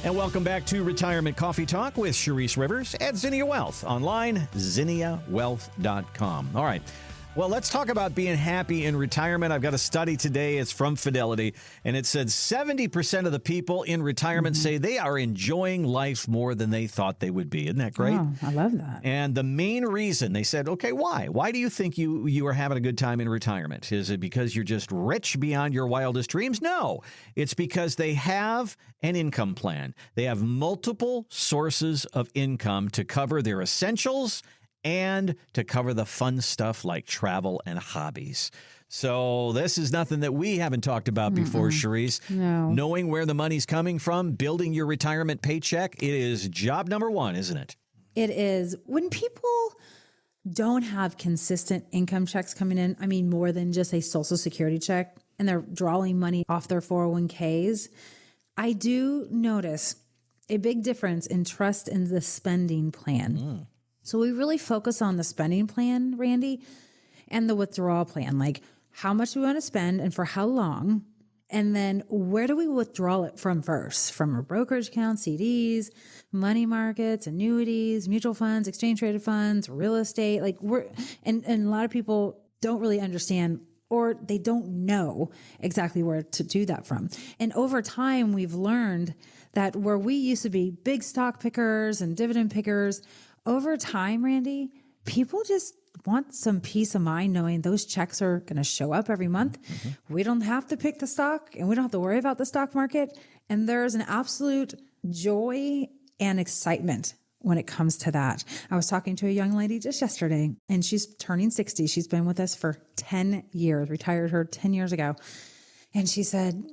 And welcome back to Retirement Coffee Talk with Sharice Rivers at Zinnia Wealth. Online, zinniawealth.com. All right. Well, let's talk about being happy in retirement. I've got a study today. It's from Fidelity, and it said 70% of the people in retirement say they are enjoying life more than they thought they would be. Isn't that great? Oh, I love that. And the main reason, they said, okay, why? Why do you think you are having a good time in retirement? Is it because you're just rich beyond your wildest dreams? No, it's because they have an income plan. They have multiple sources of income to cover their essentials and to cover the fun stuff like travel and hobbies. So this is nothing that we haven't talked about before, Sharice. No. Knowing where the money's coming from, building your retirement paycheck, it is job number one, isn't it? It is. When people don't have consistent income checks coming in, I mean, more than just a Social Security check, and they're drawing money off their 401ks, I do notice a big difference in trust in the spending plan. So we really focus on the spending plan, Randy, and the withdrawal plan, like how much we want to spend and for how long. And then where do we withdraw it from first? From a brokerage account, CDs, money markets, annuities, mutual funds, exchange traded funds, real estate. Like and a lot of people don't really understand, or they don't know exactly where to do that from. And over time, we've learned that where we used to be big stock pickers and dividend pickers, over time, Randy, people just want some peace of mind knowing those checks are going to show up every month. We don't have to pick the stock and we don't have to worry about the stock market. And there's an absolute joy and excitement when it comes to that. I was talking to a young lady just yesterday, and she's turning 60. She's been with us for 10 years, retired her 10 years ago. And she said,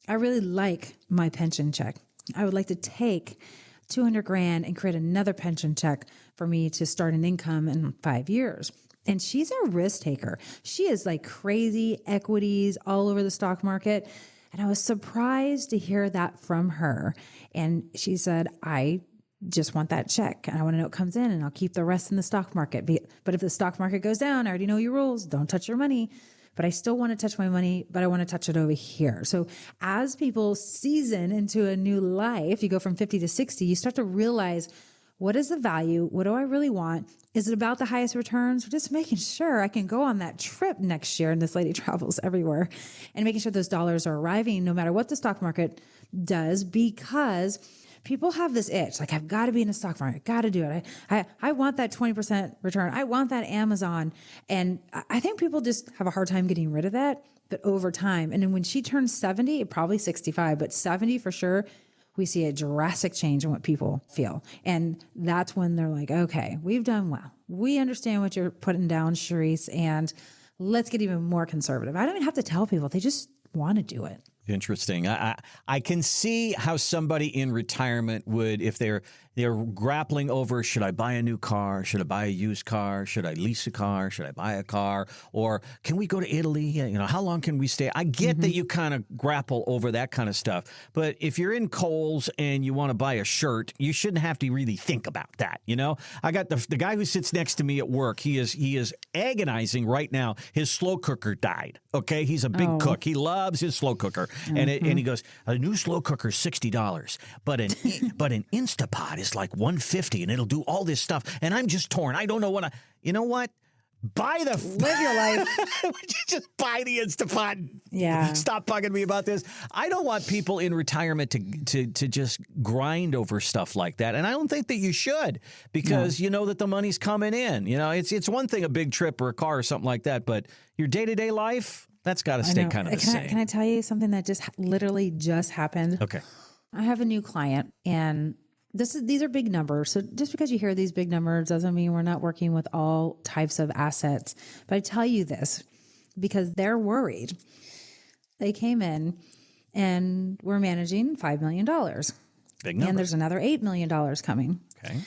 I really like my pension check. I would like to take 200 grand and create another pension check for me to start an income in 5 years. And she's a risk taker. She is like crazy equities all over the stock market. And I was surprised to hear that from her. And she said, I just want that check and I want to know it comes in and I'll keep the rest in the stock market. But if the stock market goes down, I already know your rules. Don't touch your money. But I still want to touch my money, but I want to touch it over here. So as people season into a new life, you go from 50 to 60, you start to realize, what is the value? What do I really want? Is it about the highest returns? Or just making sure I can go on that trip next year, and this lady travels everywhere, and making sure those dollars are arriving no matter what the stock market does, because people have this itch, like, I've got to be in the stock market, got to do it. I want that 20% return. I want that Amazon. And I think people just have a hard time getting rid of that, but over time. And then when she turns 70, probably 65, but 70 for sure, we see a drastic change in what people feel. And that's when they're like, okay, we've done well. We understand what you're putting down, Sharice, and let's get even more conservative. I don't even have to tell people. They just want to do it. Interesting. I can see how somebody in retirement would, if they're grappling over, should I buy a new car? Should I buy a used car? Should I lease a car? Should I buy a car? Or can we go to Italy? You know, how long can we stay? I get that you kind of grapple over that kind of stuff. But if you're in Kohl's and you want to buy a shirt, you shouldn't have to really think about that. You know, I got the guy who sits next to me at work. He is agonizing right now. His slow cooker died. Okay. He's a big cook. He loves his slow cooker. And he goes, a new slow cooker is $60, but an Instapot is like $150, and it'll do all this stuff. And I'm just torn. I don't know what you know what? Live your life. Just buy the Instapot. Yeah. Stop bugging me about this. I don't want people in retirement to just grind over stuff like that. And I don't think that you should, because you know that the money's coming in. You know, it's one thing, a big trip or a car or something like that, but your day-to-day life, that's got to stay kind of the same. Can I tell you something that just literally just happened? Okay. I have a new client, and these are big numbers. So just because you hear these big numbers doesn't mean we're not working with all types of assets. But I tell you this because they're worried. They came in and we're managing $5 million. Big number. And there's another $8 million coming. Okay.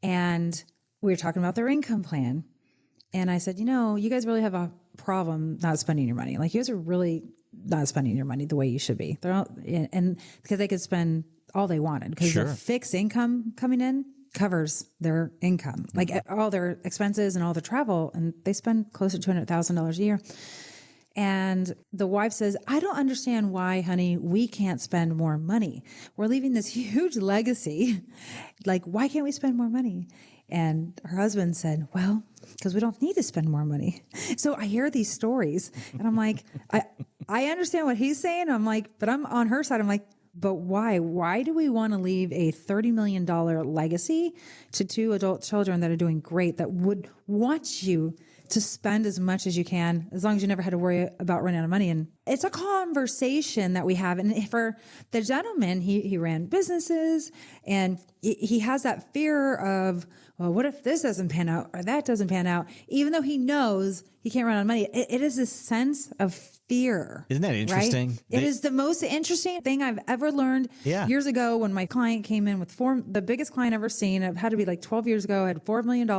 And we were talking about their income plan. And I said, you guys really have a problem not spending your money. Like, you guys are really not spending your money the way you should be. And because they could spend all they wanted, because the fixed income coming in covers their income, like all their expenses and all the travel. And they spend close to $200,000 a year. And the wife says, I don't understand why, honey, we can't spend more money. We're leaving this huge legacy. Like, why can't we spend more money? And her husband said, well, because we don't need to spend more money. So I hear these stories and I'm like, I understand what he's saying. I'm like, but I'm on her side. I'm like, but why? Why do we want to leave a $30 million legacy to 2 adult children that are doing great, that would want you to spend as much as you can, as long as you never had to worry about running out of money? And it's a conversation that we have. And for the gentleman, he ran businesses and he has that fear of, well, what if this doesn't pan out or that doesn't pan out? Even though he knows he can't run out of money, it is a sense of fear. Isn't that interesting? Right? It is the most interesting thing I've ever learned. Years ago, when my client came in with the biggest client I've ever seen, it had to be like 12 years ago, I had $4 million.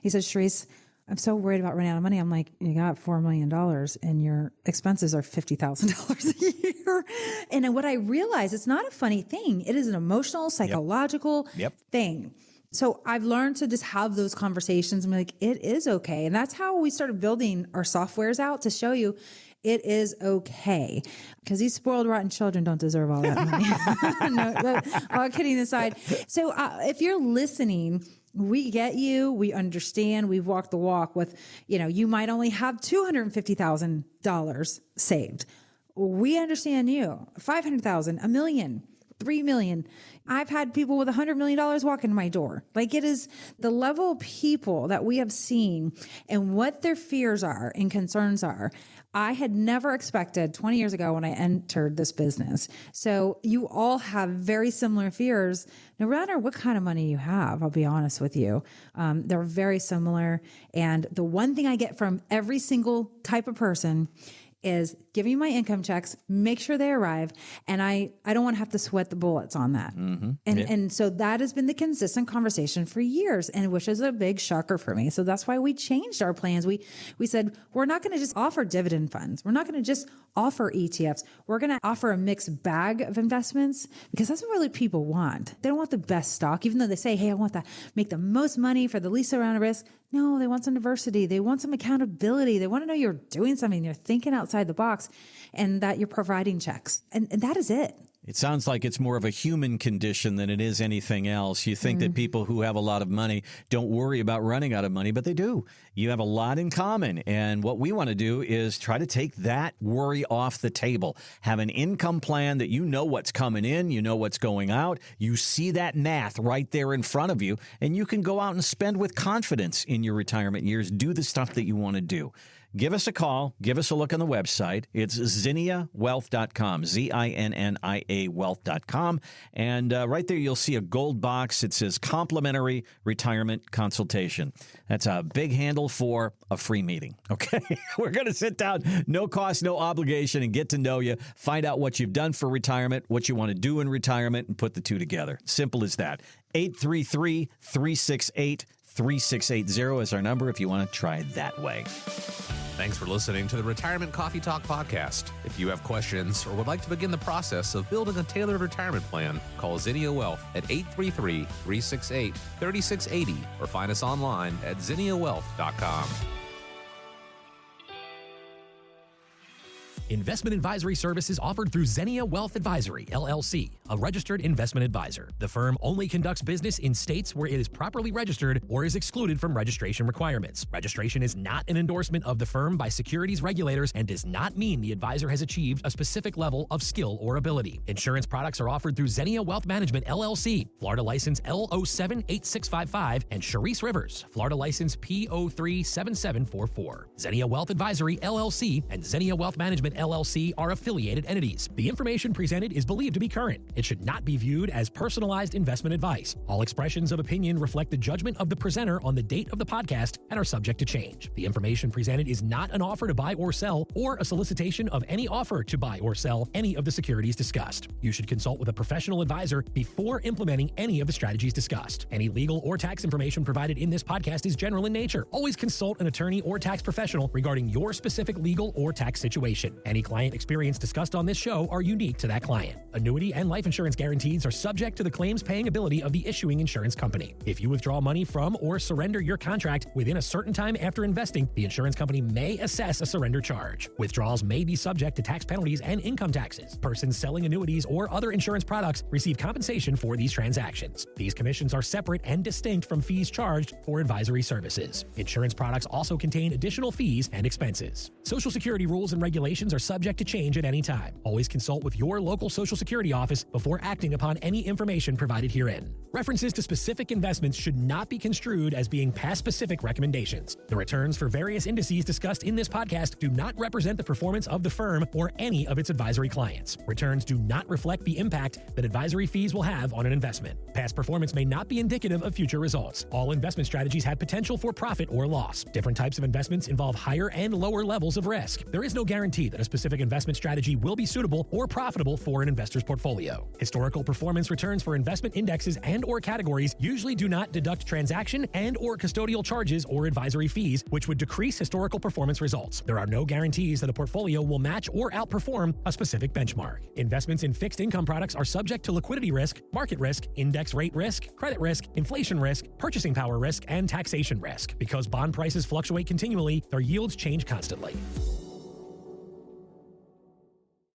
He said, Sharice, I'm so worried about running out of money. I'm like, you got $4 million and your expenses are $50,000 a year. And what I realized, it's not a funny thing. It is an emotional, psychological thing. So I've learned to just have those conversations and be like, it is okay. And that's how we started building our softwares out, to show you it is okay. Because these spoiled, rotten children don't deserve all that money. No, but all kidding aside. So if you're listening, we get you. We understand. We've walked the walk with, you might only have $250,000 saved. We understand you. 500,000, $1 million, 3 million. I've had people with $100 million walk in my door. Like, it is the level of people that we have seen and what their fears are and concerns are. I had never expected 20 years ago when I entered this business. So you all have very similar fears, no matter what kind of money you have. I'll be honest with you. They're very similar. And the one thing I get from every single type of person is give me my income checks, make sure they arrive. And I don't want to have to sweat the bullets on that. Mm-hmm. And so that has been the consistent conversation for years, and which is a big shocker for me. So that's why we changed our plans. We said, we're not going to just offer dividend funds. We're not going to just offer ETFs. We're going to offer a mixed bag of investments, because that's what really people want. They don't want the best stock, even though they say, hey, I want to make the most money for the least amount of risk. No, they want some diversity. They want some accountability. They want to know you're doing something. You're thinking outside the box, and that you're providing checks. And that is it. It sounds like it's more of a human condition than it is anything else. You think that people who have a lot of money don't worry about running out of money, but they do. You have a lot in common. And what we want to do is try to take that worry off the table. Have an income plan that you know what's coming in, you know what's going out. You see that math right there in front of you, and you can go out and spend with confidence in your retirement years. Do the stuff that you want to do. Give us a call. Give us a look on the website. It's zinniawealth.com, ZINNIA wealth.com. And right there, you'll see a gold box. It says complimentary retirement consultation. That's a big handle for a free meeting. Okay. We're going to sit down, no cost, no obligation, and get to know you, find out what you've done for retirement, what you want to do in retirement, and put the two together. Simple as that. 833-368-3680 is our number if you want to try it that way. Thanks for listening to the Retirement Coffee Talk podcast. If you have questions or would like to begin the process of building a tailored retirement plan, call Zinnia Wealth at 833-368-3680 or find us online at zinniawealth.com. Investment advisory services offered through Zinnia Wealth Advisory, LLC, a registered investment advisor. The firm only conducts business in states where it is properly registered or is excluded from registration requirements. Registration is not an endorsement of the firm by securities regulators and does not mean the advisor has achieved a specific level of skill or ability. Insurance products are offered through Zinnia Wealth Management, LLC, Florida license L078655, and Sharice Rivers, Florida license P037744. Zinnia Wealth Advisory, LLC, and Zinnia Wealth Management, LLC are affiliated entities. The information presented is believed to be current. It should not be viewed as personalized investment advice. All expressions of opinion reflect the judgment of the presenter on the date of the podcast and are subject to change. The information presented is not an offer to buy or sell or a solicitation of any offer to buy or sell any of the securities discussed. You should consult with a professional advisor before implementing any of the strategies discussed. Any legal or tax information provided in this podcast is general in nature. Always consult an attorney or tax professional regarding your specific legal or tax situation. Any client experience discussed on this show are unique to that client. Annuity and life insurance guarantees are subject to the claims paying ability of the issuing insurance company. If you withdraw money from or surrender your contract within a certain time after investing, the insurance company may assess a surrender charge. Withdrawals may be subject to tax penalties and income taxes. Persons selling annuities or other insurance products receive compensation for these transactions. These commissions are separate and distinct from fees charged for advisory services. Insurance products also contain additional fees and expenses. Social Security rules and regulations are subject to change at any time. Always consult with your local Social Security office before acting upon any information provided herein. References to specific investments should not be construed as being past specific recommendations. The returns for various indices discussed in this podcast do not represent the performance of the firm or any of its advisory clients. Returns do not reflect the impact that advisory fees will have on an investment. Past performance may not be indicative of future results. All investment strategies have potential for profit or loss. Different types of investments involve higher and lower levels of risk. There is no guarantee that a specific investment strategy will be suitable or profitable for an investor's portfolio. Historical performance returns for investment indexes and or categories usually do not deduct transaction and or custodial charges or advisory fees, which would decrease historical performance results. There are no guarantees that a portfolio will match or outperform a specific benchmark. Investments in fixed income products are subject to liquidity risk, market risk, index rate risk, credit risk, inflation risk, purchasing power risk, and taxation risk. Because bond prices fluctuate continually, their yields change constantly.